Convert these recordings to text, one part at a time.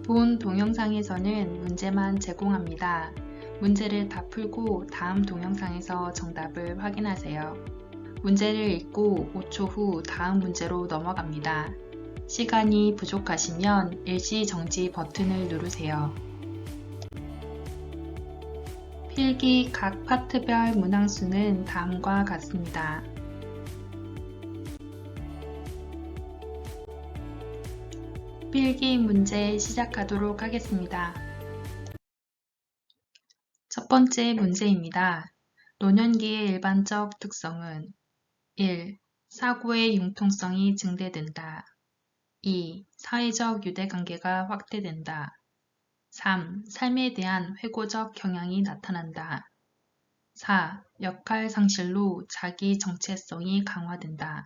본 동영상에서는 문제만 제공합니다. 문제를 다 풀고 다음 동영상에서 정답을 확인하세요. 문제를 읽고 5초 후 다음 문제로 넘어갑니다. 시간이 부족하시면 일시정지 버튼을 누르세요. 필기 각 파트별 문항수는 다음과 같습니다. 필기 문제 시작하도록 하겠습니다. 첫 번째 문제입니다. 노년기의 일반적 특성은 1. 사고의 융통성이 증대된다. 2. 사회적 유대관계가 확대된다. 3. 삶에 대한 회고적 경향이 나타난다. 4. 역할 상실로 자기 정체성이 강화된다.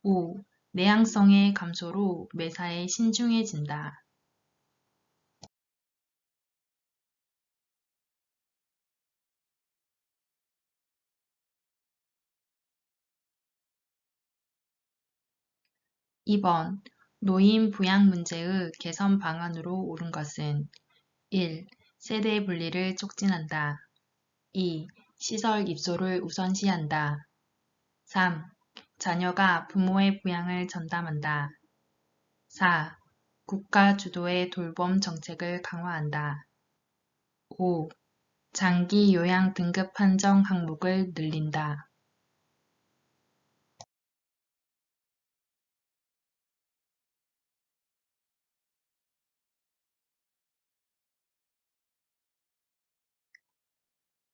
5. 내향성의 감소로 매사에 신중해진다. (2번) 노인 부양 문제의 개선 방안으로 옳은 것은 1. 세대 분리를 촉진한다. 2. 시설 입소를 우선시한다. 3. 자녀가 부모의 부양을 전담한다. 4. 국가 주도의 돌봄 정책을 강화한다. 5. 장기 요양 등급 판정 항목을 늘린다.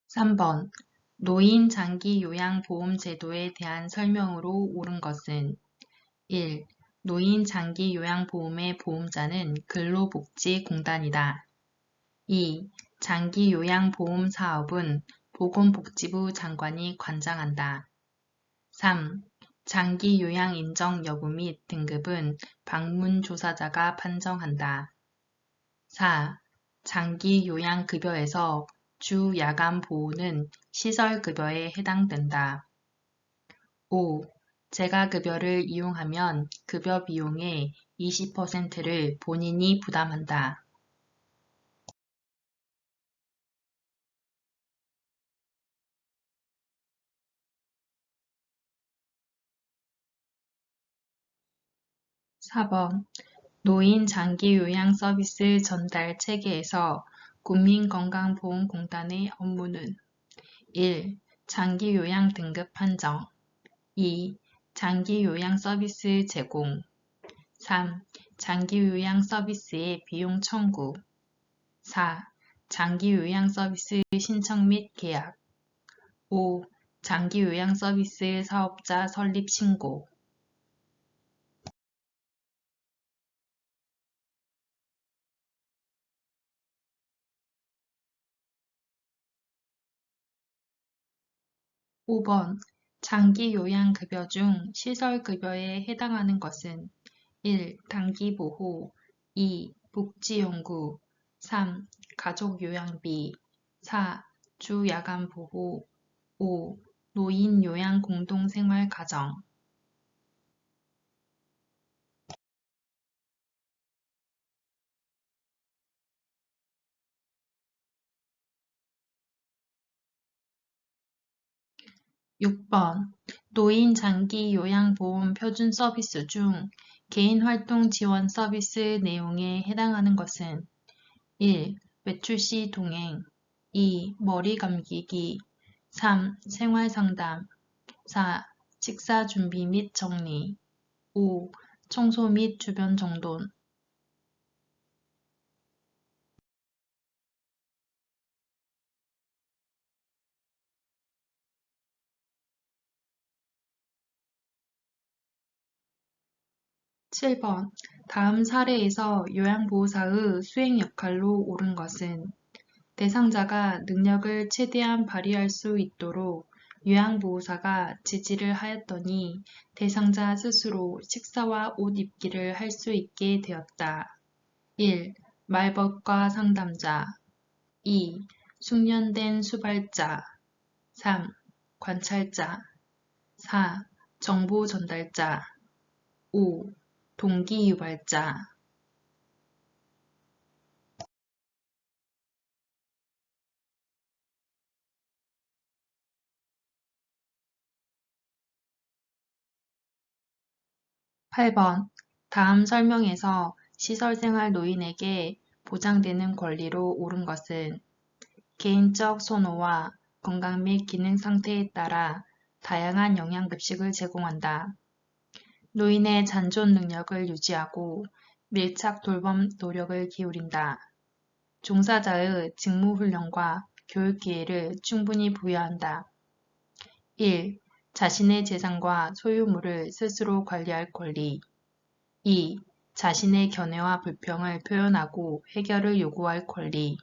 (3번) 노인 장기 요양 보험 제도에 대한 설명으로 옳은 것은 1. 노인 장기 요양 보험의 보험자는 근로복지공단이다. 2. 장기 요양 보험 사업은 보건복지부 장관이 관장한다. 3. 장기 요양 인정 여부 및 등급은 방문조사자가 판정한다. 4. 장기 요양 급여에서 주 야간 보호는 시설 급여에 해당된다. 5. 재가급여를 이용하면 급여 비용의 20%를 본인이 부담한다. (4번) 노인 장기 요양 서비스 전달 체계에서 국민건강보험공단의 업무는 1. 장기 요양 등급 판정 2. 장기 요양 서비스 제공 3. 장기 요양 서비스의 비용 청구 4. 장기 요양 서비스 신청 및 계약 5. 장기 요양 서비스 사업자 설립 신고 5번 장기 요양 급여 중 시설 급여에 해당하는 것은 1. 단기보호 2. 복지연구 3. 가족요양비 4. 주야간보호 5. 노인요양 공동생활가정 6번 노인 장기 요양보험 표준 서비스 중 개인활동 지원 서비스 내용에 해당하는 것은 1. 외출 시 동행 2. 머리 감기기 3. 생활상담 4. 식사 준비 및 정리 5. 청소 및 주변 정돈 7번 다음 사례에서 요양보호사의 수행 역할로 옳은 것은 대상자가 능력을 최대한 발휘할 수 있도록 요양보호사가 지지를 하였더니 대상자 스스로 식사와 옷 입기를 할 수 있게 되었다. 1. 말벗과 상담자 2. 숙련된 수발자 3. 관찰자 4. 정보 전달자 5. 동기 유발자 8번. 다음 설명에서 시설생활 노인에게 보장되는 권리로 옳은 것은 개인적 선호와 건강 및 기능 상태에 따라 다양한 영양급식을 제공한다. 노인의 잔존 능력을 유지하고 밀착 돌봄 노력을 기울인다. 종사자의 직무 훈련과 교육 기회를 충분히 부여한다. 1. 자신의 재산과 소유물을 스스로 관리할 권리. 2. 자신의 견해와 불평을 표현하고 해결을 요구할 권리.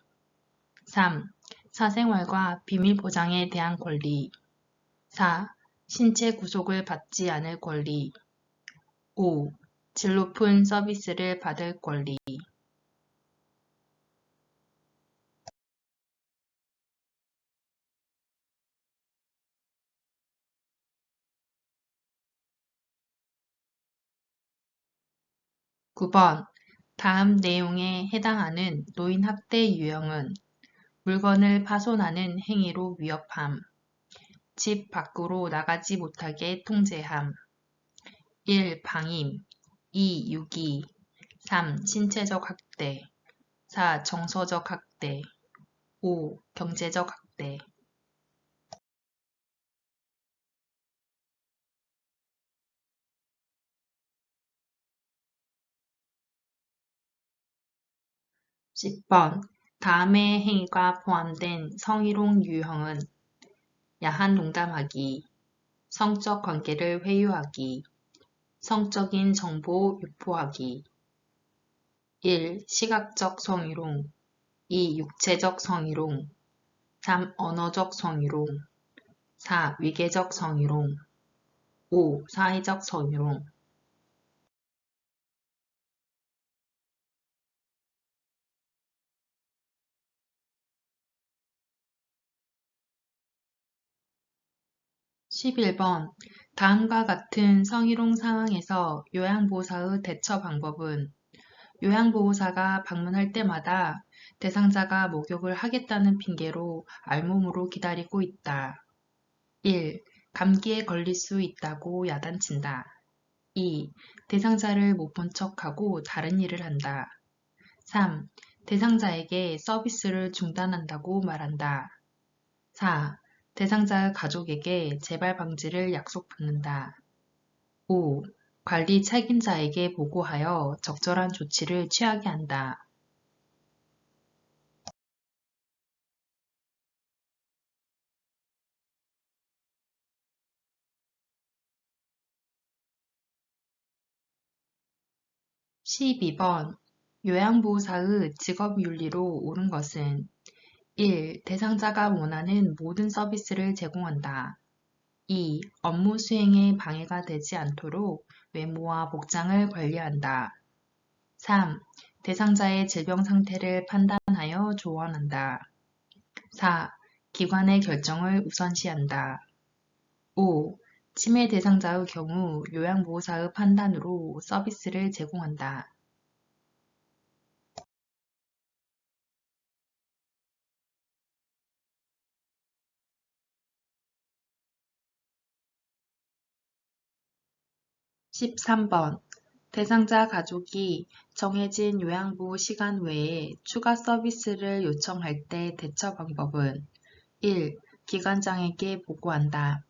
3. 사생활과 비밀 보장에 대한 권리. 4. 신체 구속을 받지 않을 권리. 5. 질 높은 서비스를 받을 권리. (9번) 다음 내용에 해당하는 노인 학대 유형은 물건을 파손하는 행위로 위협함, 집 밖으로 나가지 못하게 통제함, 1. 방임, 2. 유기, 3. 신체적 학대, 4. 정서적 학대, 5. 경제적 학대. 10번 다음의 행위가 포함된 성희롱 유형은 야한 농담하기, 성적 관계를 회유하기, 성적인 정보 유포하기. 1. 시각적 성희롱, 2. 육체적 성희롱, 3. 언어적 성희롱, 4. 위계적 성희롱, 5. 사회적 성희롱. 11번 다음과 같은 성희롱 상황에서 요양보호사의 대처 방법은 요양보호사가 방문할 때마다 대상자가 목욕을 하겠다는 핑계로 알몸으로 기다리고 있다. 1. 감기에 걸릴 수 있다고 야단친다. 2. 대상자를 못 본 척하고 다른 일을 한다. 3. 대상자에게 서비스를 중단한다고 말한다. 4. 대상자의 가족에게 재발 방지를 약속 붙는다. 5. 관리 책임자에게 보고하여 적절한 조치를 취하게 한다. 12번 요양보호사의 직업윤리로 옳은 것은 1. 대상자가 원하는 모든 서비스를 제공한다. 2. 업무 수행에 방해가 되지 않도록 외모와 복장을 관리한다. 3. 대상자의 질병 상태를 판단하여 조언한다. 4. 기관의 결정을 우선시한다. 5. 치매 대상자의 경우 요양보호사의 판단으로 서비스를 제공한다. 13번 대상자 가족이 정해진 요양보호 시간 외에 추가 서비스를 요청할 때 대처 방법은 1. 기관장에게 보고한다.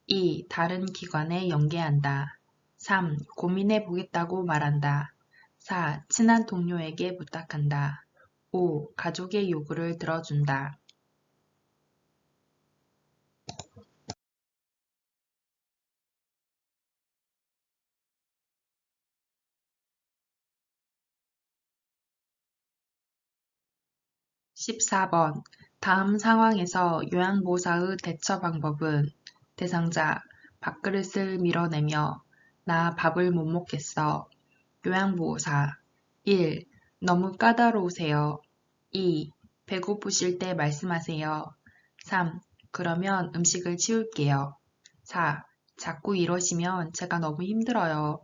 2. 다른 기관에 연계한다. 3. 고민해 보겠다고 말한다. 4. 친한 동료에게 부탁한다. 5. 가족의 요구를 들어준다. 14번 다음 상황에서 요양보호사의 대처 방법은 대상자 밥그릇을 밀어내며 나 밥을 못 먹겠어. 요양보호사 1. 너무 까다로우세요. 2. 배고프실 때 말씀하세요. 3. 그러면 음식을 치울게요. 4. 자꾸 이러시면 제가 너무 힘들어요.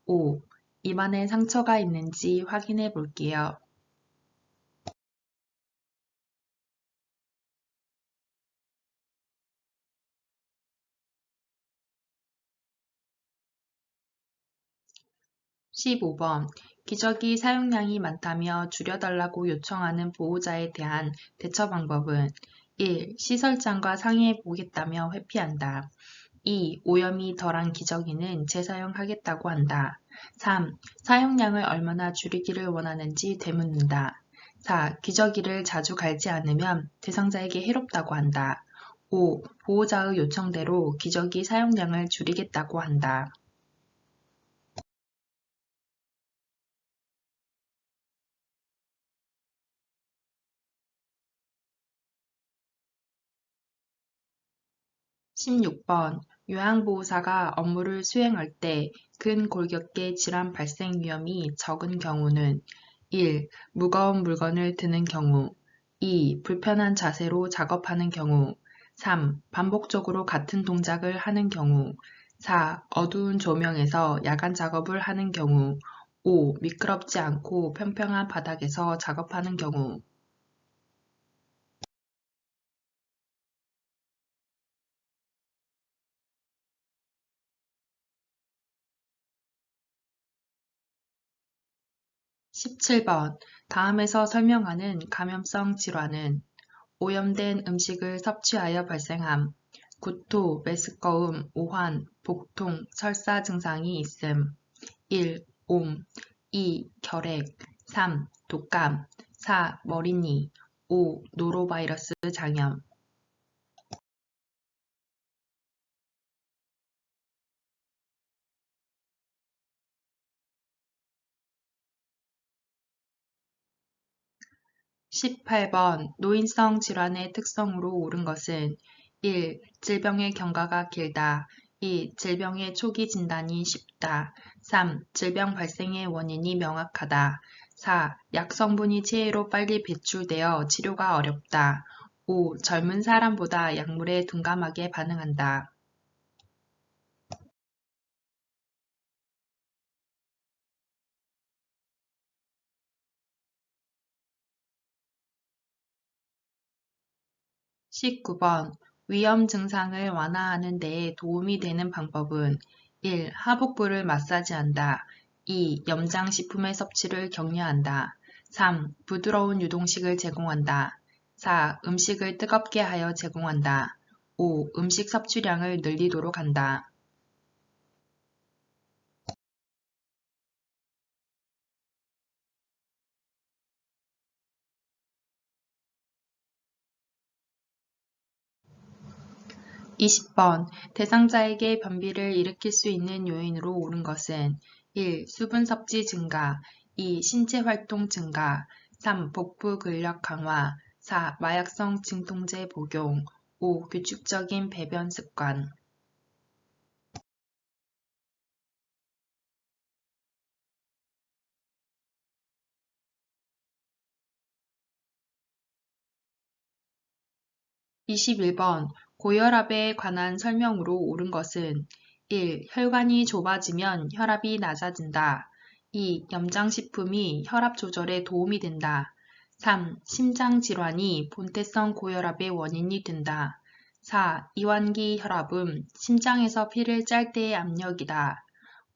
5. 입안에 상처가 있는지 확인해 볼게요. 15번. 기저귀 사용량이 많다며 줄여달라고 요청하는 보호자에 대한 대처 방법은 1. 시설장과 상의해 보겠다며 회피한다. 2. 오염이 덜한 기저귀는 재사용하겠다고 한다. 3. 사용량을 얼마나 줄이기를 원하는지 되묻는다. 4. 기저귀를 자주 갈지 않으면 대상자에게 해롭다고 한다. 5. 보호자의 요청대로 기저귀 사용량을 줄이겠다고 한다. 16번. 요양보호사가 업무를 수행할 때 근골격계 질환 발생 위험이 적은 경우는 1. 무거운 물건을 드는 경우 2. 불편한 자세로 작업하는 경우 3. 반복적으로 같은 동작을 하는 경우 4. 어두운 조명에서 야간 작업을 하는 경우 5. 미끄럽지 않고 평평한 바닥에서 작업하는 경우 17번. 다음에서 설명하는 감염성 질환은 오염된 음식을 섭취하여 발생함, 구토, 메스꺼움, 오한, 복통, 설사 증상이 있음. 1. 옴 2. 결핵 3. 독감 4. 머리니 5. 노로바이러스 장염 18번. 노인성 질환의 특성으로 옳은 것은 1. 질병의 경과가 길다. 2. 질병의 초기 진단이 쉽다. 3. 질병 발생의 원인이 명확하다. 4. 약 성분이 체외로 빨리 배출되어 치료가 어렵다. 5. 젊은 사람보다 약물에 둔감하게 반응한다. 19번. 위험 증상을 완화하는 데 도움이 되는 방법은 1. 하복부를 마사지한다. 2. 염장식품의 섭취를 격려한다. 3. 부드러운 유동식을 제공한다. 4. 음식을 뜨겁게 하여 제공한다. 5. 음식 섭취량을 늘리도록 한다. 20번. 대상자에게 변비를 일으킬 수 있는 요인으로 옳은 것은 1. 수분 섭취 증가 2. 신체 활동 증가 3. 복부 근력 강화 4. 마약성 진통제 복용 5. 규칙적인 배변 습관 21번. 고혈압에 관한 설명으로 옳은 것은 1. 혈관이 좁아지면 혈압이 낮아진다. 2. 염장식품이 혈압 조절에 도움이 된다. 3. 심장질환이 본태성 고혈압의 원인이 된다. 4. 이완기 혈압은 심장에서 피를 짤 때의 압력이다.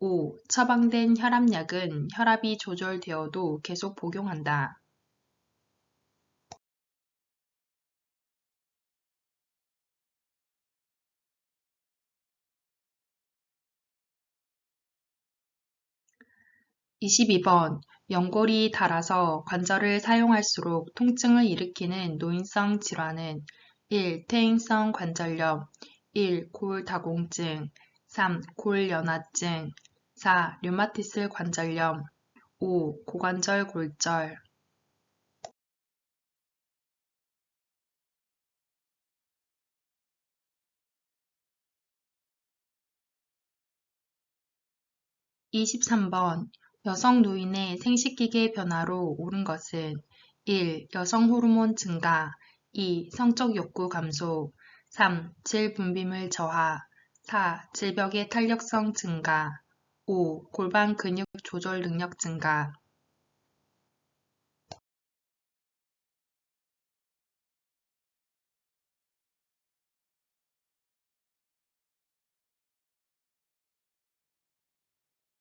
5. 처방된 혈압약은 혈압이 조절되어도 계속 복용한다. 22번. 연골이 닳아서 관절을 사용할수록 통증을 일으키는 노인성 질환은 1. 퇴행성 관절염 1. 골다공증 3. 골연화증 4. 류마티스 관절염 5. 고관절 골절 23번. 여성 노인의 생식기계 변화로 옳은 것은 1. 여성 호르몬 증가 2. 성적 욕구 감소 3. 질 분비물 저하 4. 질벽의 탄력성 증가 5. 골반 근육 조절 능력 증가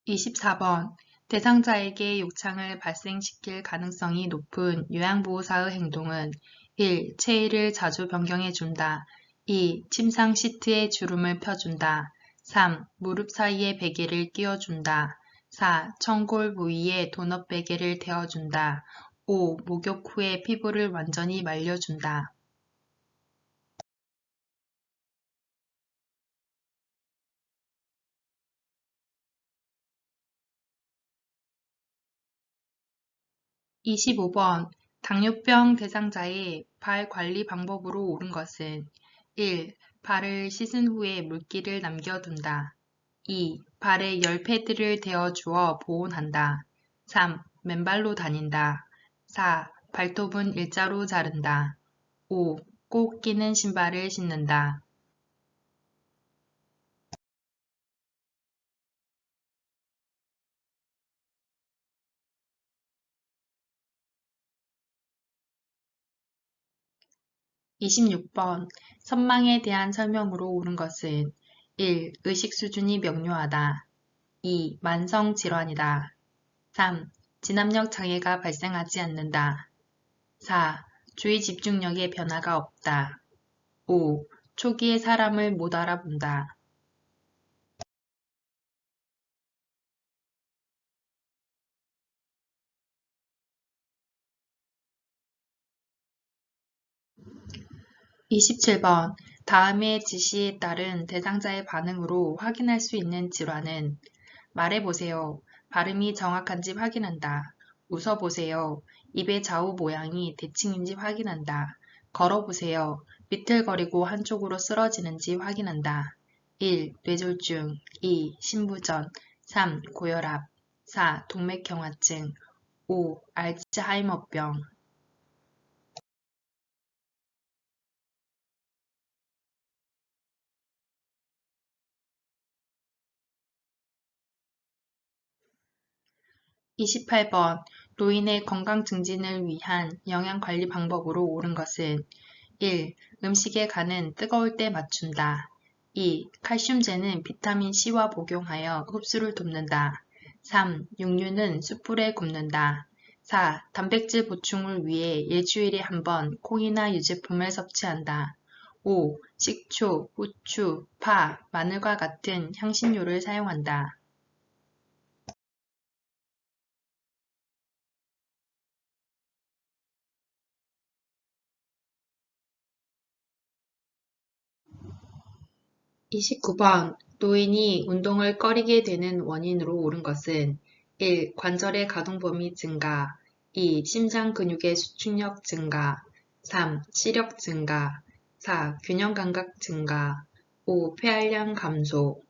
24번. 대상자에게 욕창을 발생시킬 가능성이 높은 요양보호사의 행동은 1. 체의를 자주 변경해 준다. 2. 침상 시트에 주름을 펴준다. 3. 무릎 사이에 베개를 끼워준다. 4. 청골 부위에 도넛 베개를 대어준다. 5. 목욕 후에 피부를 완전히 말려준다. 25번 당뇨병 대상자의 발 관리 방법으로 옳은 것은 1. 발을 씻은 후에 물기를 남겨둔다. 2. 발에 열 패드를 대어주어 보온한다. 3. 맨발로 다닌다. 4. 발톱은 일자로 자른다. 5. 꼭 끼는 신발을 신는다. 26번 선망에 대한 설명으로 옳은 것은 1. 의식 수준이 명료하다. 2. 만성 질환이다. 3. 진압력 장애가 발생하지 않는다. 4. 주의 집중력에 변화가 없다. 5. 초기에 사람을 못 알아본다. 27번 다음의 지시에 따른 대상자의 반응으로 확인할 수 있는 질환은 말해보세요. 발음이 정확한지 확인한다. 웃어보세요. 입의 좌우 모양이 대칭인지 확인한다. 걸어보세요. 비틀거리고 한쪽으로 쓰러지는지 확인한다. 1. 뇌졸중 2. 신부전 3. 고혈압 4. 동맥경화증 5. 알츠하이머병 28번 노인의 건강 증진을 위한 영양관리 방법으로 옳은 것은 1. 음식에 간은 뜨거울 때 맞춘다. 2. 칼슘제는 비타민C와 복용하여 흡수를 돕는다. 3. 육류는 숯불에 굽는다. 4. 단백질 보충을 위해 일주일에 한 번 콩이나 유제품을 섭취한다. 5. 식초, 후추, 파, 마늘과 같은 향신료를 사용한다. 29번 노인이 운동을 꺼리게 되는 원인으로 옳은 것은 1. 관절의 가동 범위 증가 2. 심장 근육의 수축력 증가 3. 시력 증가 4. 균형 감각 증가 5. 폐활량 감소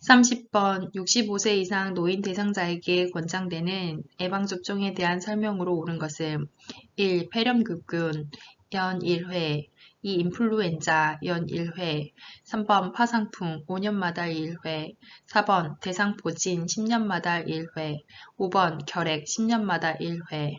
30번 65세 이상 노인 대상자에게 권장되는 예방접종에 대한 설명으로 옳은 것은 1. 폐렴규균 연 1회 2. 인플루엔자 연 1회 3번 파상풍 5년마다 1회 4번 대상포진 10년마다 1회 5번 결핵 10년마다 1회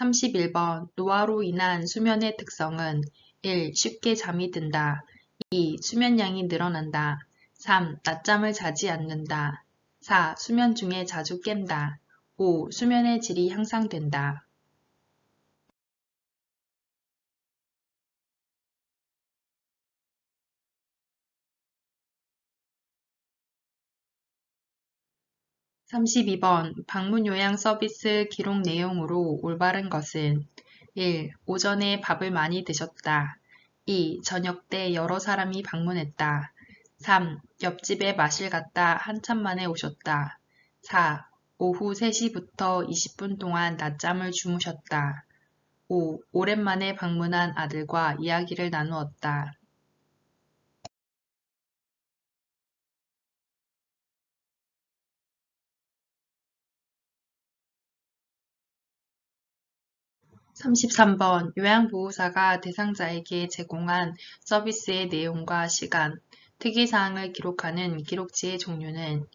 31번 노화로 인한 수면의 특성은 1. 쉽게 잠이 든다. 2. 수면량이 늘어난다. 3. 낮잠을 자지 않는다. 4. 수면 중에 자주 깬다. 5. 수면의 질이 향상된다. 32번 방문 요양 서비스 기록 내용으로 올바른 것은 1. 오전에 밥을 많이 드셨다. 2. 저녁 때 여러 사람이 방문했다. 3. 옆집에 마실 갔다 한참 만에 오셨다. 4. 오후 3시부터 20분 동안 낮잠을 주무셨다. 5. 오랜만에 방문한 아들과 이야기를 나누었다. 33번 요양보호사가 대상자에게 제공한 서비스의 내용과 시간, 특이사항을 기록하는 기록지의 종류는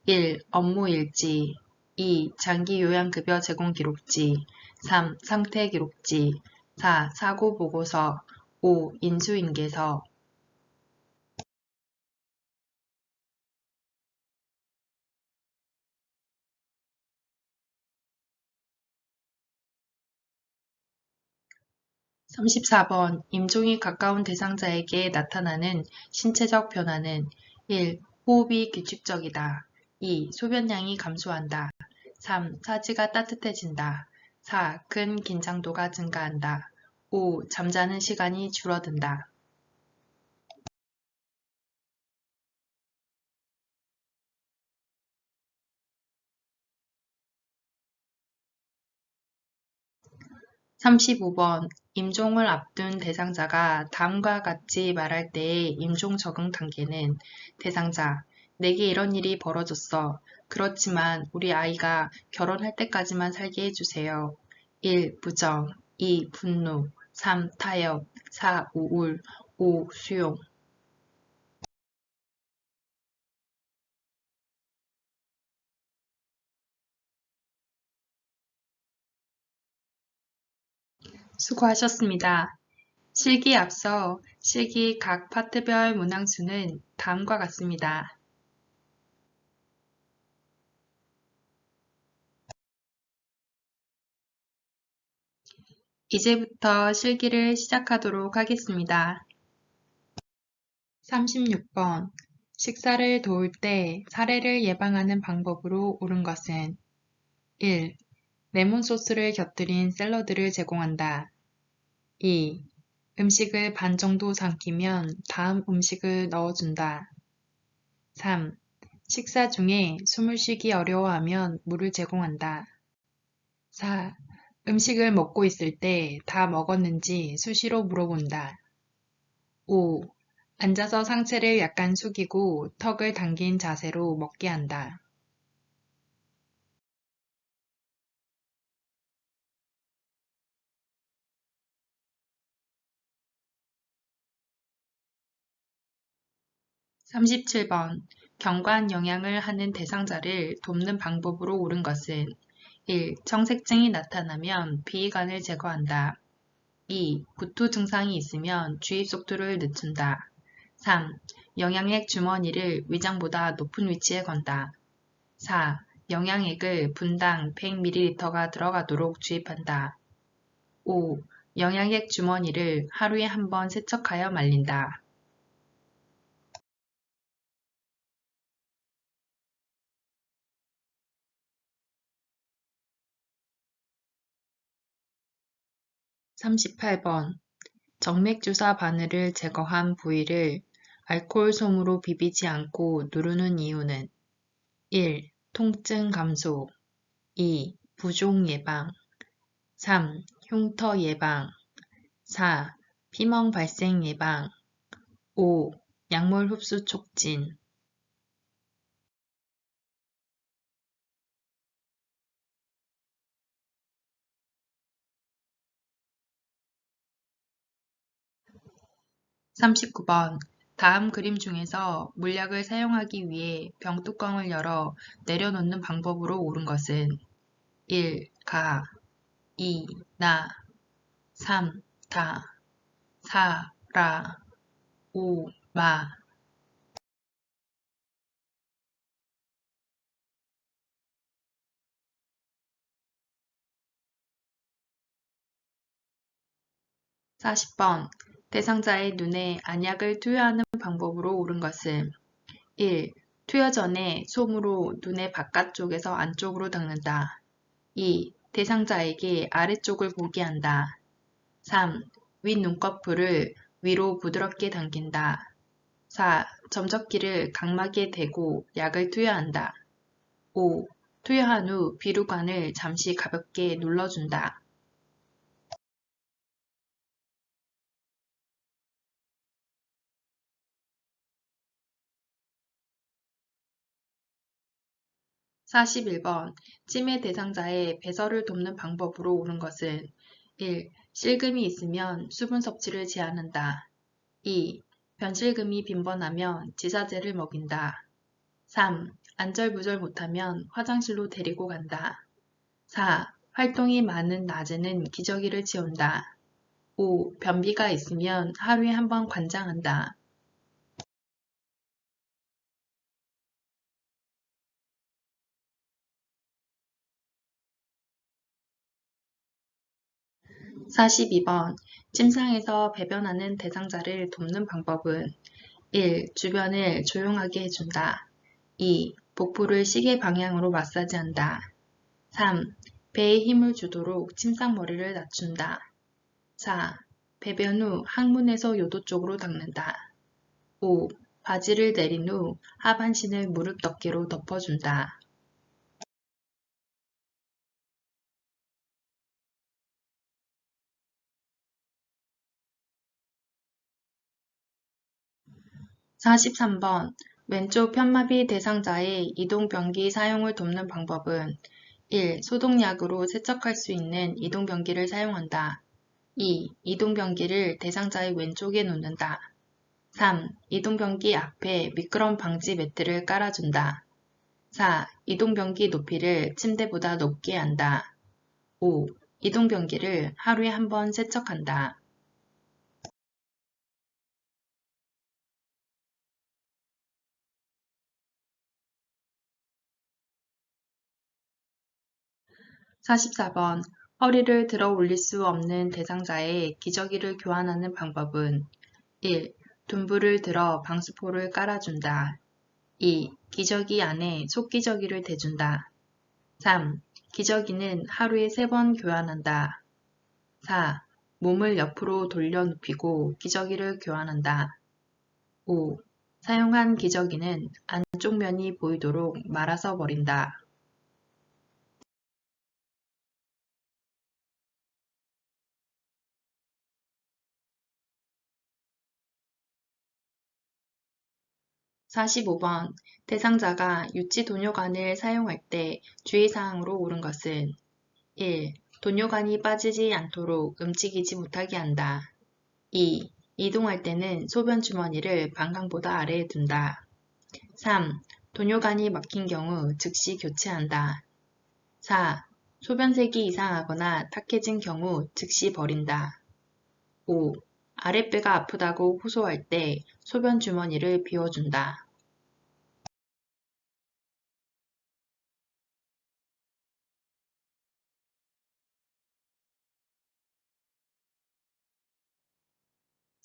1. 업무일지 2. 장기요양급여 제공 기록지 3. 상태기록지 4. 사고보고서 5. 인수인계서 34번 임종이 가까운 대상자에게 나타나는 신체적 변화는 1. 호흡이 규칙적이다. 2. 소변량이 감소한다. 3. 사지가 따뜻해진다. 4. 근 긴장도가 증가한다. 5. 잠자는 시간이 줄어든다. 35번 임종을 앞둔 대상자가 다음과 같이 말할 때의 임종 적응 단계는 대상자 내게 이런 일이 벌어졌어. 그렇지만 우리 아이가 결혼할 때까지만 살게 해주세요. 1. 부정 2. 분노 3. 타협 4. 우울 5. 수용 수고하셨습니다. 실기 앞서 실기 각 파트별 문항수는 다음과 같습니다. 이제부터 실기를 시작하도록 하겠습니다. 36번 식사를 도울 때 사례를 예방하는 방법으로 옳은 것은 1. 레몬 소스를 곁들인 샐러드를 제공한다. 2. 음식을 반 정도 삼키면 다음 음식을 넣어준다. 3. 식사 중에 숨을 쉬기 어려워하면 물을 제공한다. 4. 음식을 먹고 있을 때 다 먹었는지 수시로 물어본다. 5. 앉아서 상체를 약간 숙이고 턱을 당긴 자세로 먹게 한다. 37번 경관 영양을 하는 대상자를 돕는 방법으로 옳은 것은 1. 청색증이 나타나면 비위관을 제거한다. 2. 구토 증상이 있으면 주입 속도를 늦춘다. 3. 영양액 주머니를 위장보다 높은 위치에 건다. 4. 영양액을 분당 100ml가 들어가도록 주입한다. 5. 영양액 주머니를 하루에 한 번 세척하여 말린다. 38번 정맥주사 바늘을 제거한 부위를 알코올 솜으로 비비지 않고 누르는 이유는 1. 통증 감소 2. 부종 예방 3. 흉터 예방 4. 피멍 발생 예방 5. 약물 흡수 촉진 39번 다음 그림 중에서 물약을 사용하기 위해 병뚜껑을 열어 내려놓는 방법으로 옳은 것은 1. 가 2. 나 3. 다 4. 라 5. 마 40번 대상자의 눈에 안약을 투여하는 방법으로 옳은 것은 1. 투여 전에 솜으로 눈의 바깥쪽에서 안쪽으로 닦는다. 2. 대상자에게 아래쪽을 보게 한다. 3. 윗눈꺼풀을 위로 부드럽게 당긴다. 4. 점적기를 각막에 대고 약을 투여한다. 5. 투여한 후 비루관을 잠시 가볍게 눌러준다. 41번 치매 대상자의 배설을 돕는 방법으로 옳은 것은 1. 실금이 있으면 수분 섭취를 제한한다. 2. 변실금이 빈번하면 지사제를 먹인다. 3. 안절부절 못하면 화장실로 데리고 간다. 4. 활동이 많은 낮에는 기저귀를 치운다. 5. 변비가 있으면 하루에 한 번 관장한다. 42번. 침상에서 배변하는 대상자를 돕는 방법은 1. 주변을 조용하게 해준다. 2. 복부를 시계 방향으로 마사지한다. 3. 배에 힘을 주도록 침상머리를 낮춘다. 4. 배변 후 항문에서 요도 쪽으로 닦는다. 5. 바지를 내린 후 하반신을 무릎 덮개로 덮어준다. 43번. 왼쪽 편마비 대상자의 이동변기 사용을 돕는 방법은 1. 소독약으로 세척할 수 있는 이동변기를 사용한다. 2. 이동변기를 대상자의 왼쪽에 놓는다. 3. 이동변기 앞에 미끄럼 방지 매트를 깔아준다. 4. 이동변기 높이를 침대보다 높게 한다. 5. 이동변기를 하루에 한 번 세척한다. 44번. 허리를 들어 올릴 수 없는 대상자의 기저귀를 교환하는 방법은 1. 둔부를 들어 방수포를 깔아준다. 2. 기저귀 안에 속기저귀를 대준다. 3. 기저귀는 하루에 3번 교환한다. 4. 몸을 옆으로 돌려 눕히고 기저귀를 교환한다. 5. 사용한 기저귀는 안쪽 면이 보이도록 말아서 버린다. 45번. 대상자가 유치 도뇨관을 사용할 때 주의사항으로 옳은 것은 1. 도뇨관이 빠지지 않도록 움직이지 못하게 한다. 2. 이동할 때는 소변 주머니를 방광보다 아래에 둔다. 3. 도뇨관이 막힌 경우 즉시 교체한다. 4. 소변색이 이상하거나 탁해진 경우 즉시 버린다. 5. 아랫배가 아프다고 호소할 때 소변 주머니를 비워준다.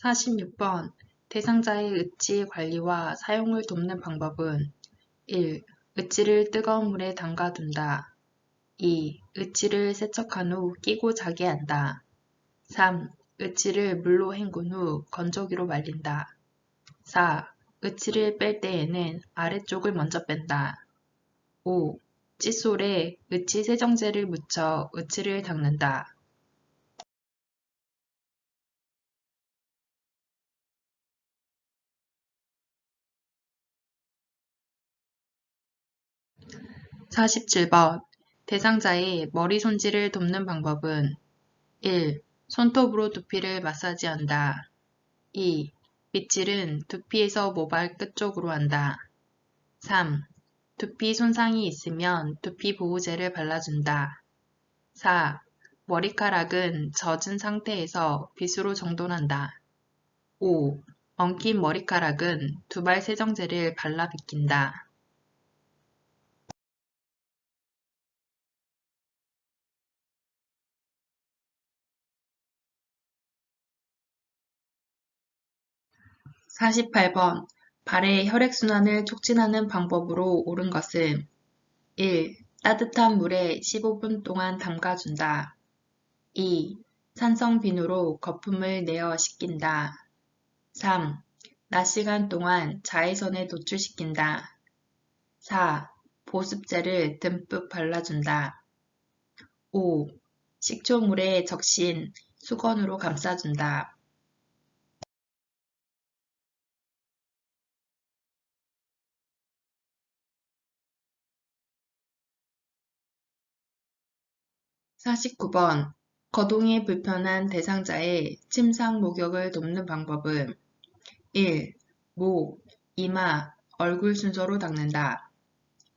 46번. 대상자의 의치 관리와 사용을 돕는 방법은 1. 의치를 뜨거운 물에 담가둔다. 2. 의치를 세척한 후 끼고 자게 한다. 3. 의치를 물로 헹군 후 건조기로 말린다. 4. 의치를 뺄 때에는 아래쪽을 먼저 뺀다. 5. 칫솔에 의치 세정제를 묻혀 의치를 닦는다. 47번. 대상자의 머리 손질을 돕는 방법은 1. 손톱으로 두피를 마사지한다. 2. 빗질은 두피에서 모발 끝쪽으로 한다. 3. 두피 손상이 있으면 두피 보호제를 발라준다. 4. 머리카락은 젖은 상태에서 빗으로 정돈한다. 5. 엉킨 머리카락은 두발 세정제를 발라 빗긴다. 48번. 발의 혈액순환을 촉진하는 방법으로 옳은 것은 1. 따뜻한 물에 15분 동안 담가준다. 2. 산성 비누로 거품을 내어 식힌다. 3. 낮 시간 동안 자외선에 노출시킨다. 4. 보습제를 듬뿍 발라준다. 5. 식초물에 적신 수건으로 감싸준다. 49번. 거동이 불편한 대상자의 침상 목욕을 돕는 방법은 1. 목, 이마, 얼굴 순서로 닦는다.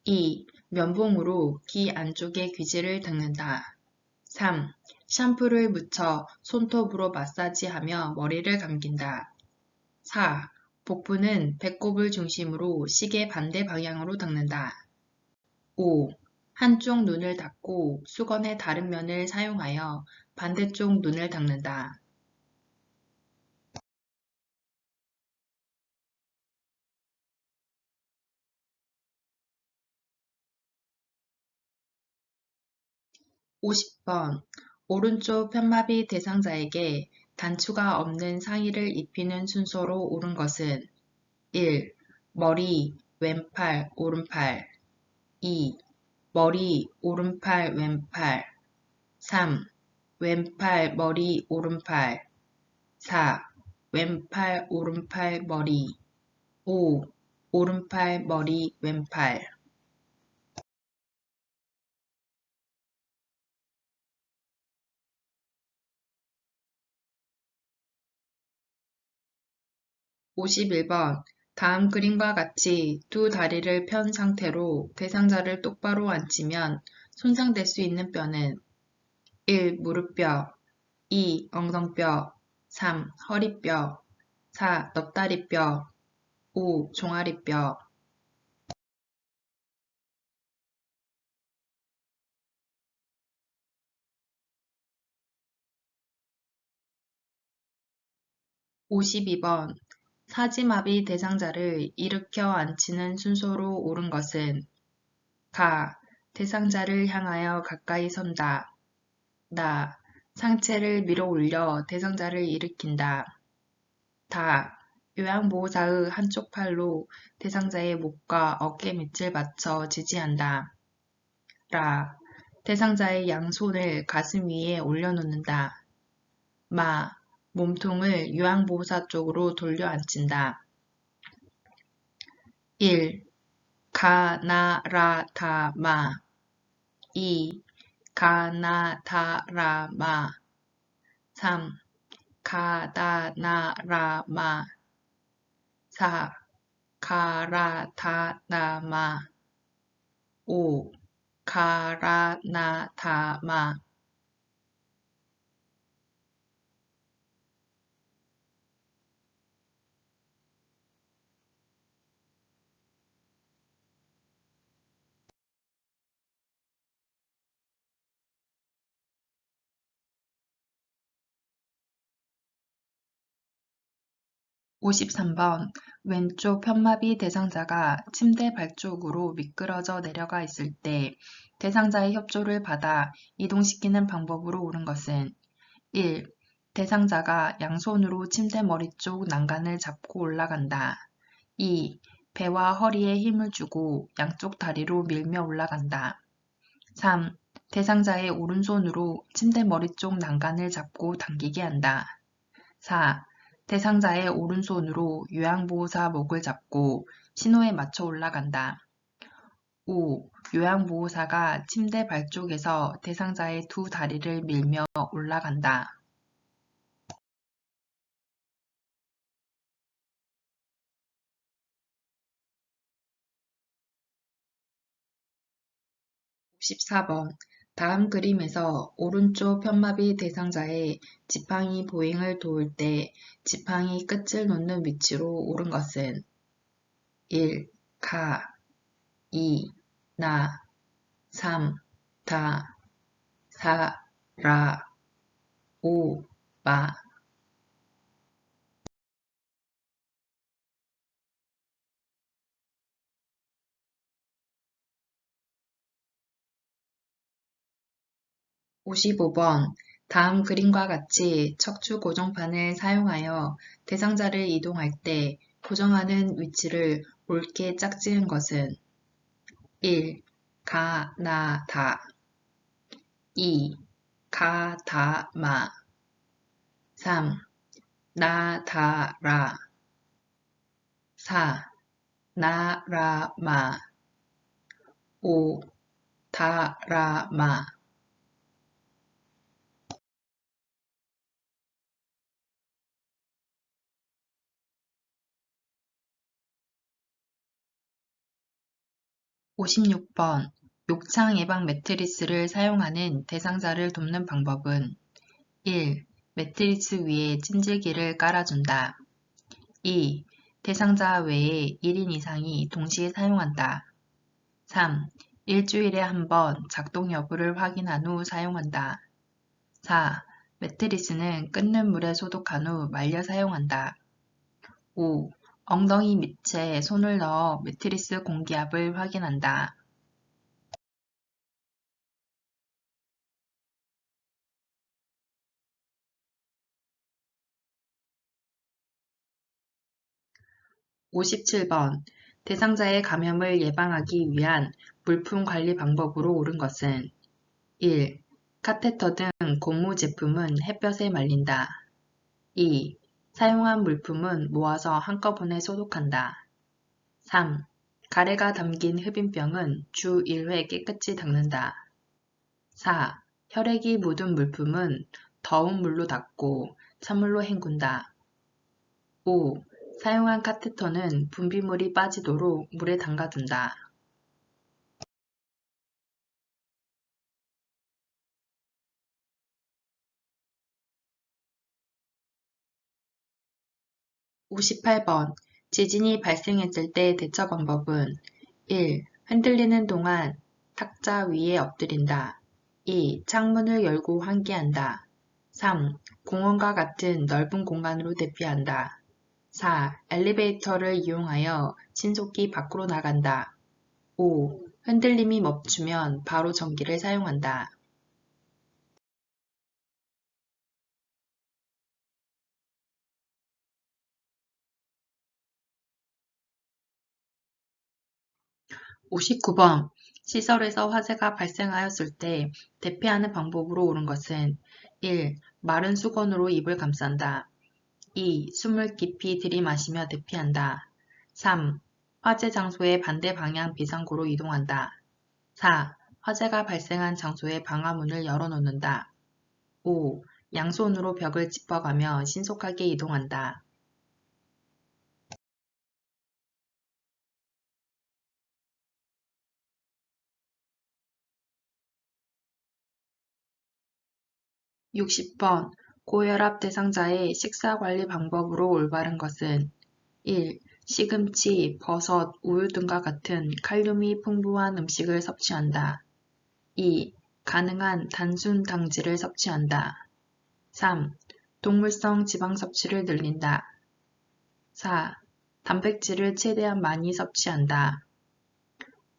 2. 면봉으로 귀 안쪽의 귀지를 닦는다. 3. 샴푸를 묻혀 손톱으로 마사지하며 머리를 감긴다. 4. 복부는 배꼽을 중심으로 시계 반대 방향으로 닦는다. 5. 한쪽 눈을 닫고 수건의 다른 면을 사용하여 반대쪽 눈을 닦는다. 50번. 오른쪽 편마비 대상자에게 단추가 없는 상의를 입히는 순서로 옳은 것은 1. 머리, 왼팔, 오른팔 2. 머리, 오른팔, 왼팔 3. 왼팔, 머리, 오른팔 4. 왼팔, 오른팔, 머리 5. 오른팔, 머리, 왼팔 51번. 다음 그림과 같이 두 다리를 편 상태로 대상자를 똑바로 앉히면 손상될 수 있는 뼈는 1. 무릎뼈 2. 엉덩뼈 3. 허리뼈 4. 넙다리뼈 5. 종아리뼈 52번. 사지마비 대상자를 일으켜 앉히는 순서로 옳은 것은 가. 대상자를 향하여 가까이 선다. 나. 상체를 밀어 올려 대상자를 일으킨다. 다. 요양보호사의 한쪽 팔로 대상자의 목과 어깨 밑을 맞춰 지지한다. 라. 대상자의 양손을 가슴 위에 올려놓는다. 마. 몸통을 요양보호사 쪽으로 돌려 앉힌다. 1. 가, 나, 라, 다, 마 2. 가, 나, 다, 라, 마 3. 가, 다, 나, 라, 마 4. 가, 라, 다, 나, 마 5. 가, 라, 나, 다, 마 53번. 왼쪽 편마비 대상자가 침대 발쪽으로 미끄러져 내려가 있을 때 대상자의 협조를 받아 이동시키는 방법으로 옳은 것은 1. 대상자가 양손으로 침대 머리 쪽 난간을 잡고 올라간다. 2. 배와 허리에 힘을 주고 양쪽 다리로 밀며 올라간다. 3. 대상자의 오른손으로 침대 머리 쪽 난간을 잡고 당기게 한다. 4. 대상자의 오른손으로 요양보호사 목을 잡고 신호에 맞춰 올라간다. 5. 요양보호사가 침대 발쪽에서 대상자의 두 다리를 밀며 올라간다. 14번. 다음 그림에서 오른쪽 편마비 대상자의 지팡이 보행을 도울 때 지팡이 끝을 놓는 위치로 옳은 것은 1. 가 2. 나 3. 다 4. 라 5. 마 55번. 다음 그림과 같이 척추 고정판을 사용하여 대상자를 이동할 때 고정하는 위치를 옳게 짝지은 것은 1. 가, 나, 다 2. 가, 다, 마 3. 나, 다, 라 4. 나, 라, 마 5. 다, 라, 마 56번. 욕창 예방 매트리스를 사용하는 대상자를 돕는 방법은 1. 매트리스 위에 찜질기를 깔아준다. 2. 대상자 외에 1인 이상이 동시에 사용한다. 3. 일주일에 한 번 작동 여부를 확인한 후 사용한다. 4. 매트리스는 끓는 물에 소독한 후 말려 사용한다. 5. 엉덩이 밑에 손을 넣어 매트리스 공기압을 확인한다. 57번. 대상자의 감염을 예방하기 위한 물품 관리 방법으로 옳은 것은 1. 카테터 등 고무 제품은 햇볕에 말린다. 2. 사용한 물품은 모아서 한꺼번에 소독한다. 3. 가래가 담긴 흡인병은 주 1회 깨끗이 닦는다. 4. 혈액이 묻은 물품은 더운 물로 닦고 찬물로 헹군다. 5. 사용한 카테터는 분비물이 빠지도록 물에 담가둔다. 58번. 지진이 발생했을 때 대처 방법은 1. 흔들리는 동안 탁자 위에 엎드린다. 2. 창문을 열고 환기한다. 3. 공원과 같은 넓은 공간으로 대피한다. 4. 엘리베이터를 이용하여 신속히 밖으로 나간다. 5. 흔들림이 멈추면 바로 전기를 사용한다. 59번. 시설에서 화재가 발생하였을 때 대피하는 방법으로 옳은 것은 1. 마른 수건으로 입을 감싼다. 2. 숨을 깊이 들이마시며 대피한다. 3. 화재 장소의 반대 방향 비상구로 이동한다. 4. 화재가 발생한 장소의 방화문을 열어놓는다. 5. 양손으로 벽을 짚어가며 신속하게 이동한다. 60번. 고혈압 대상자의 식사 관리 방법으로 올바른 것은 1. 시금치, 버섯, 우유 등과 같은 칼륨이 풍부한 음식을 섭취한다. 2. 가능한 단순 당질을 섭취한다. 3. 동물성 지방 섭취를 늘린다. 4. 단백질을 최대한 많이 섭취한다.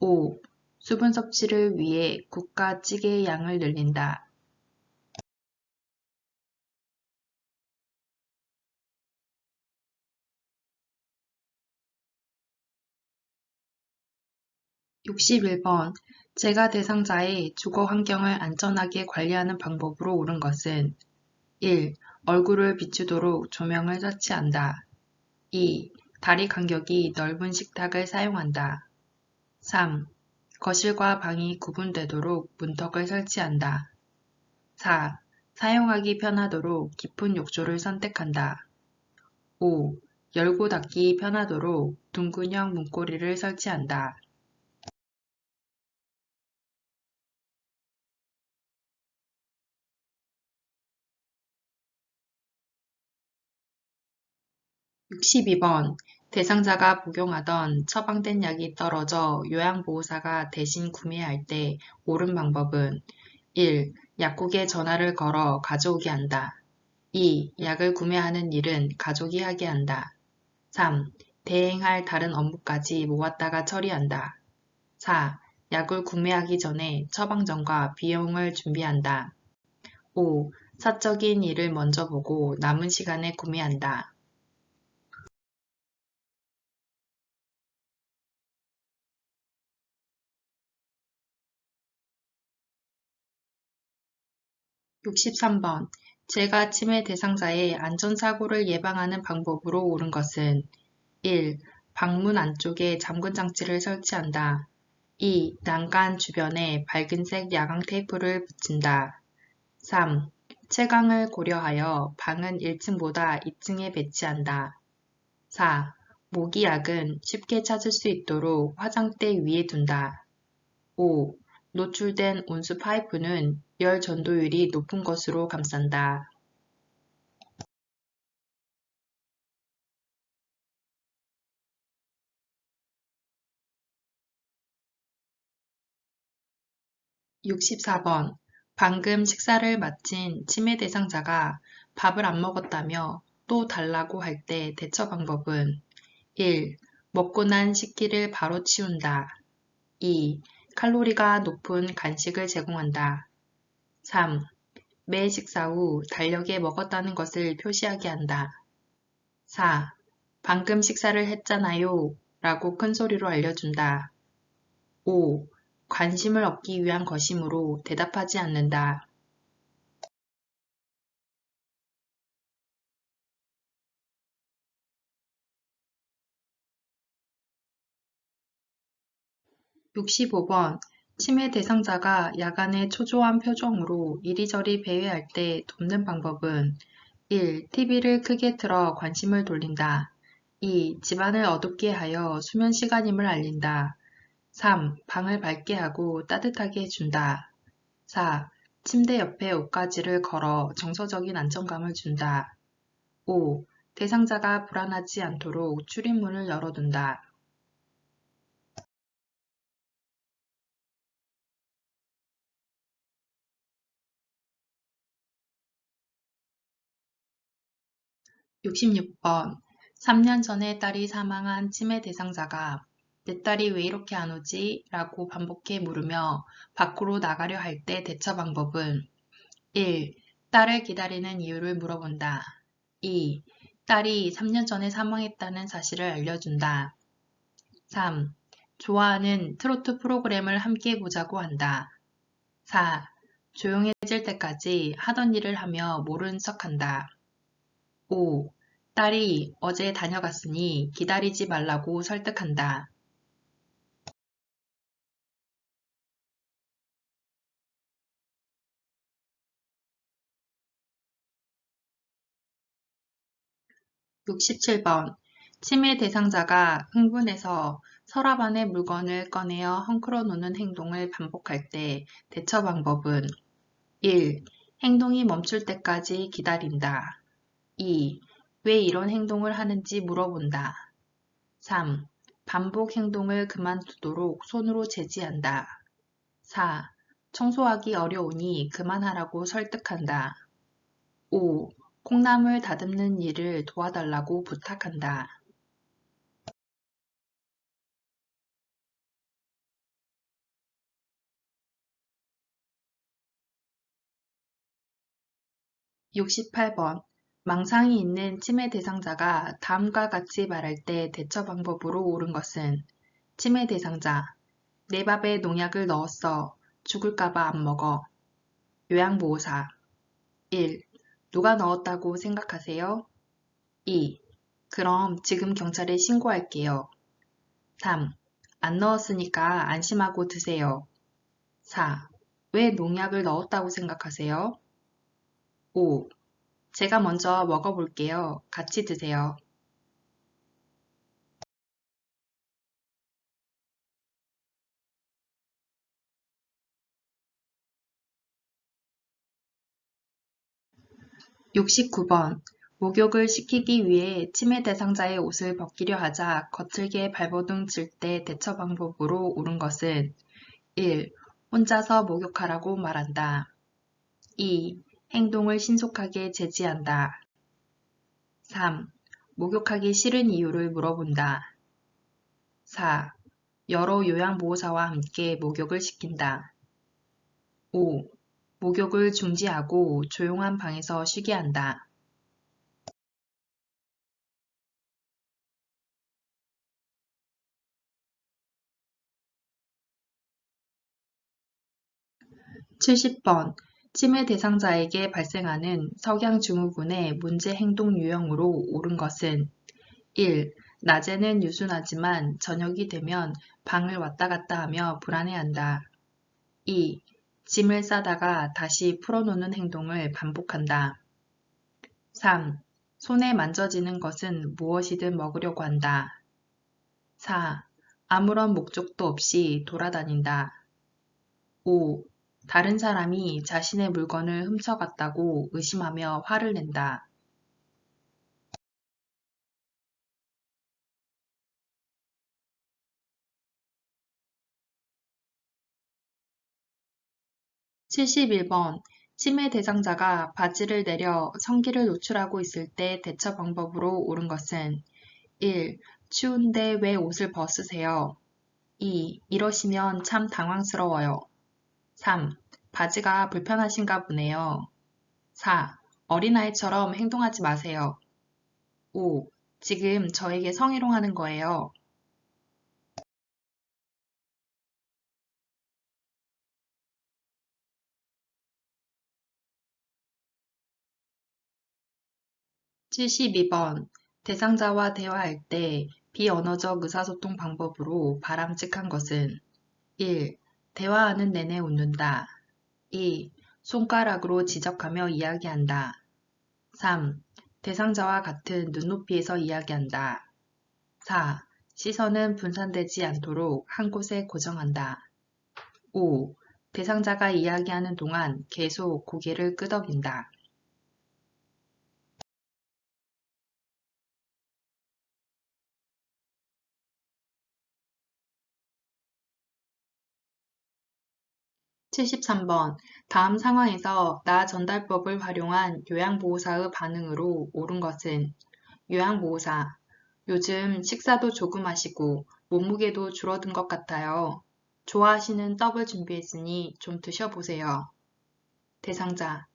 5. 수분 섭취를 위해 국과 찌개의 양을 늘린다. 61번. 재가 대상자의 주거 환경을 안전하게 관리하는 방법으로 옳은 것은 1. 얼굴을 비추도록 조명을 설치한다. 2. 다리 간격이 넓은 식탁을 사용한다. 3. 거실과 방이 구분되도록 문턱을 설치한다. 4. 사용하기 편하도록 깊은 욕조를 선택한다. 5. 열고 닫기 편하도록 둥근형 문고리를 설치한다. 62번. 대상자가 복용하던 처방된 약이 떨어져 요양보호사가 대신 구매할 때 옳은 방법은 1. 약국에 전화를 걸어 가져오게 한다. 2. 약을 구매하는 일은 가족이 하게 한다. 3. 대행할 다른 업무까지 모았다가 처리한다. 4. 약을 구매하기 전에 처방전과 비용을 준비한다. 5. 사적인 일을 먼저 보고 남은 시간에 구매한다. 63번. 재가 치매 대상자의 안전사고를 예방하는 방법으로 옳은 것은 1. 방문 안쪽에 잠금 장치를 설치한다. 2. 난간 주변에 밝은색 야광 테이프를 붙인다. 3. 채광을 고려하여 방은 1층보다 2층에 배치한다. 4. 모기약은 쉽게 찾을 수 있도록 화장대 위에 둔다. 5. 노출된 온수 파이프는 열 전도율이 높은 것으로 감싼다. 64번. 방금 식사를 마친 치매 대상자가 밥을 안 먹었다며 또 달라고 할 때 대처 방법은 1. 먹고 난 식기를 바로 치운다. 2. 칼로리가 높은 간식을 제공한다. 3. 매 식사 후 달력에 먹었다는 것을 표시하게 한다. 4. 방금 식사를 했잖아요 라고 큰 소리로 알려준다. 5. 관심을 얻기 위한 것이므로 대답하지 않는다. 65번. 치매 대상자가 야간에 초조한 표정으로 이리저리 배회할 때 돕는 방법은 1. TV를 크게 틀어 관심을 돌린다. 2. 집안을 어둡게 하여 수면 시간임을 알린다. 3. 방을 밝게 하고 따뜻하게 해준다. 4. 침대 옆에 옷가지를 걸어 정서적인 안정감을 준다. 5. 대상자가 불안하지 않도록 출입문을 열어둔다. 66번. 3년 전에 딸이 사망한 치매 대상자가 내 딸이 왜 이렇게 안 오지? 라고 반복해 물으며 밖으로 나가려 할 때 대처 방법은 1. 딸을 기다리는 이유를 물어본다. 2. 딸이 3년 전에 사망했다는 사실을 알려준다. 3. 좋아하는 트로트 프로그램을 함께 보자고 한다. 4. 조용해질 때까지 하던 일을 하며 모른 척한다. 5. 딸이 어제 다녀갔으니 기다리지 말라고 설득한다. 67번. 치매 대상자가 흥분해서 서랍 안의 물건을 꺼내어 헝클어 놓는 행동을 반복할 때 대처 방법은 1. 행동이 멈출 때까지 기다린다. 2. 왜 이런 행동을 하는지 물어본다. 3. 반복 행동을 그만두도록 손으로 제지한다. 4. 청소하기 어려우니 그만하라고 설득한다. 5. 콩나물 다듬는 일을 도와달라고 부탁한다. 68번. 망상이 있는 치매 대상자가 다음과 같이 말할 때 대처 방법으로 옳은 것은 치매 대상자. 내 밥에 농약을 넣었어. 죽을까봐 안 먹어. 요양보호사. 1. 누가 넣었다고 생각하세요? 2. 그럼 지금 경찰에 신고할게요. 3. 안 넣었으니까 안심하고 드세요. 4. 왜 농약을 넣었다고 생각하세요? 5. 제가 먼저 먹어볼게요. 같이 드세요. 69번. 목욕을 시키기 위해 치매 대상자의 옷을 벗기려 하자 거칠게 발버둥 칠 때 대처 방법으로 옳은 것은 1. 혼자서 목욕하라고 말한다. 2. 행동을 신속하게 제지한다. 3. 목욕하기 싫은 이유를 물어본다. 4. 여러 요양보호사와 함께 목욕을 시킨다. 5. 목욕을 중지하고 조용한 방에서 쉬게 한다. 70번. 치매 대상자에게 발생하는 석양증후군의 문제 행동 유형으로 옳은 것은 1. 낮에는 유순하지만 저녁이 되면 방을 왔다 갔다 하며 불안해한다. 2. 짐을 싸다가 다시 풀어놓는 행동을 반복한다. 3. 손에 만져지는 것은 무엇이든 먹으려고 한다. 4. 아무런 목적도 없이 돌아다닌다. 5. 다른 사람이 자신의 물건을 훔쳐갔다고 의심하며 화를 낸다. 71번. 침해 대상자가 바지를 내려 성기를 노출하고 있을 때 대처 방법으로 옳은 것은 1. 추운데 왜 옷을 벗으세요? 2. 이러시면 참 당황스러워요. 3. 바지가 불편하신가 보네요. 4. 어린아이처럼 행동하지 마세요. 5. 지금 저에게 성희롱하는 거예요. 72번. 대상자와 대화할 때 비언어적 의사소통 방법으로 바람직한 것은 1. 대화하는 내내 웃는다. 2. 손가락으로 지적하며 이야기한다. 3. 대상자와 같은 눈높이에서 이야기한다. 4. 시선은 분산되지 않도록 한 곳에 고정한다. 5. 대상자가 이야기하는 동안 계속 고개를 끄덕인다. 73번. 다음 상황에서 나 전달법을 활용한 요양보호사의 반응으로 옳은 것은 요양보호사. 요즘 식사도 조금 하시고 몸무게도 줄어든 것 같아요. 좋아하시는 떡을 준비했으니 좀 드셔보세요. 대상자.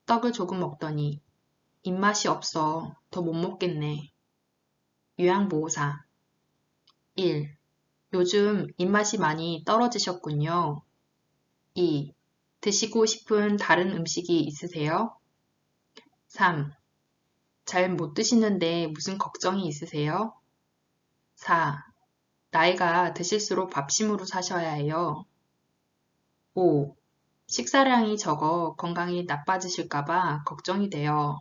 떡을 조금 먹더니 입맛이 없어. 더 못 먹겠네. 요양보호사. 1. 요즘 입맛이 많이 떨어지셨군요. 2. 드시고 싶은 다른 음식이 있으세요? 3. 잘 못 드시는데 무슨 걱정이 있으세요? 4. 나이가 드실수록 밥심으로 사셔야 해요. 5. 식사량이 적어 건강이 나빠지실까봐 걱정이 돼요.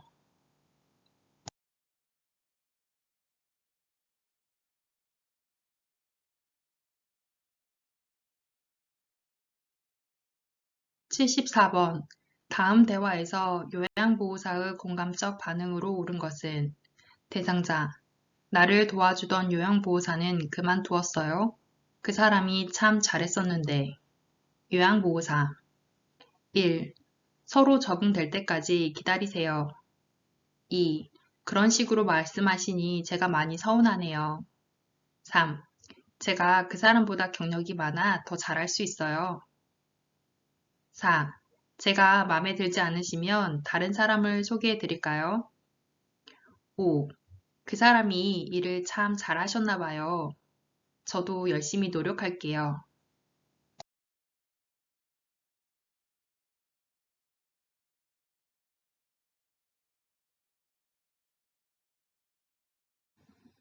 74번. 다음 대화에서 요양보호사의 공감적 반응으로 옳은 것은 대상자. 나를 도와주던 요양보호사는 그만두었어요. 그 사람이 참 잘했었는데. 요양보호사. 1. 서로 적응될 때까지 기다리세요. 2. 그런 식으로 말씀하시니 제가 많이 서운하네요. 3. 제가 그 사람보다 경력이 많아 더 잘할 수 있어요. 4. 제가 마음에 들지 않으시면 다른 사람을 소개해 드릴까요? 5. 그 사람이 일을 참 잘하셨나 봐요. 저도 열심히 노력할게요.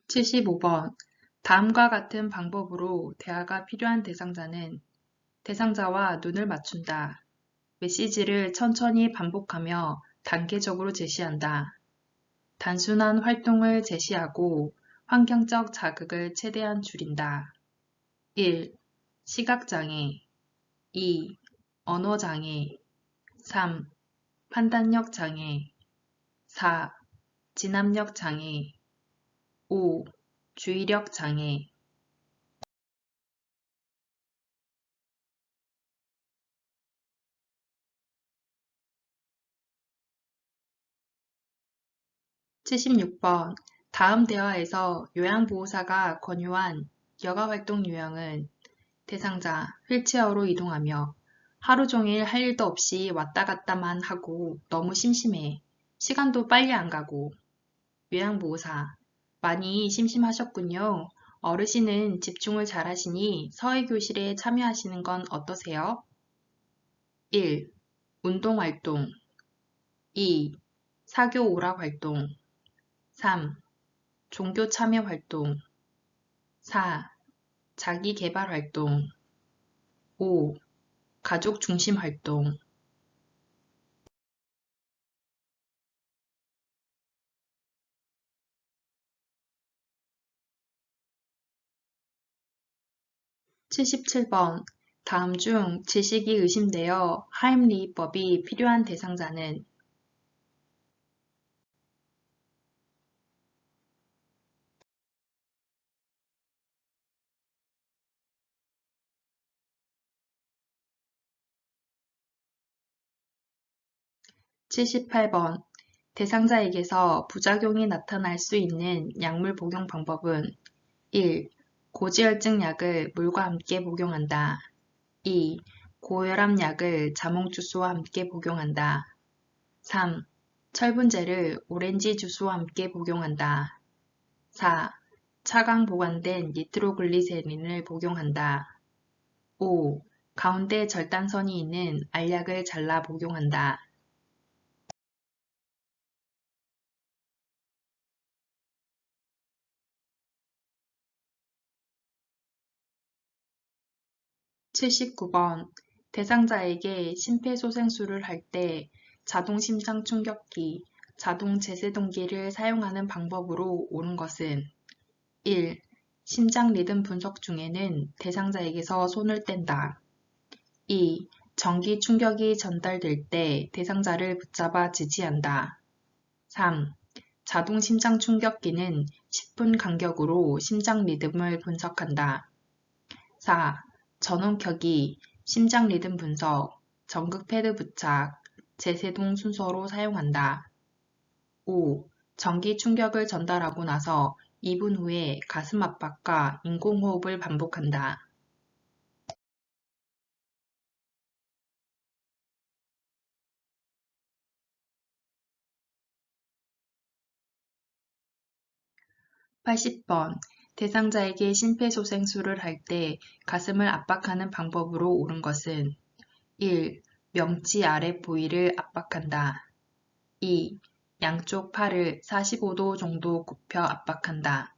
75번. 다음과 같은 방법으로 대화가 필요한 대상자는 대상자와 눈을 맞춘다. 메시지를 천천히 반복하며 단계적으로 제시한다. 단순한 활동을 제시하고 환경적 자극을 최대한 줄인다. 1. 시각장애 2. 언어장애 3. 판단력 장애 4. 진압력 장애 5. 주의력 장애 76번. 다음 대화에서 요양보호사가 권유한 여가활동 유형은 대상자, 휠체어로 이동하며 하루 종일 할 일도 없이 왔다 갔다만 하고 너무 심심해. 시간도 빨리 안 가고. 요양보호사, 많이 심심하셨군요. 어르신은 집중을 잘하시니 서예교실에 참여하시는 건 어떠세요? 1. 운동활동 2. 사교 오락 활동 3. 종교 참여 활동 4. 자기 개발 활동 5. 가족 중심 활동 77번. 다음 중 지식이 의심되어 하임리히법이 필요한 대상자는 78번. 대상자에게서 부작용이 나타날 수 있는 약물 복용 방법은 1. 고지혈증 약을 물과 함께 복용한다. 2. 고혈압 약을 자몽 주스와 함께 복용한다. 3. 철분제를 오렌지 주스와 함께 복용한다. 4. 차강 보관된 니트로글리세린을 복용한다. 5. 가운데 절단선이 있는 알약을 잘라 복용한다. 79번. 대상자에게 심폐소생술을 할 때 자동심장 충격기, 자동 제세동기를 사용하는 방법으로 옳은 것은 1. 심장 리듬 분석 중에는 대상자에게서 손을 뗀다. 2. 전기 충격이 전달될 때 대상자를 붙잡아 지지한다. 3. 자동 심장 충격기는 10분 간격으로 심장 리듬을 분석한다. 4. 전원 켜기, 심장 리듬 분석, 전극 패드 부착, 제세동 순서로 사용한다. 5. 전기 충격을 전달하고 나서 2분 후에 가슴 압박과 인공호흡을 반복한다. (80번) 대상자에게 심폐소생술을 할 때 가슴을 압박하는 방법으로 옳은 것은 1. 명치 아래 부위를 압박한다. 2. 양쪽 팔을 45도 정도 굽혀 압박한다.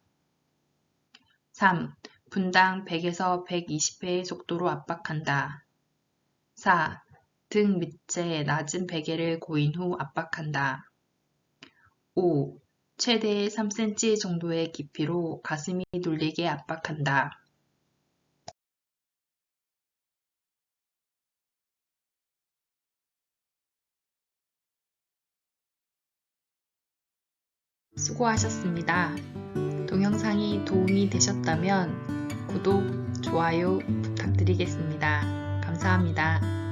3. 분당 100에서 120회의 속도로 압박한다. 4. 등 밑에 낮은 베개를 고인 후 압박한다. 5. 최대 3cm 정도의 깊이로 가슴이 눌리게 압박한다. 수고하셨습니다. 동영상이 도움이 되셨다면 구독, 좋아요 부탁드리겠습니다. 감사합니다.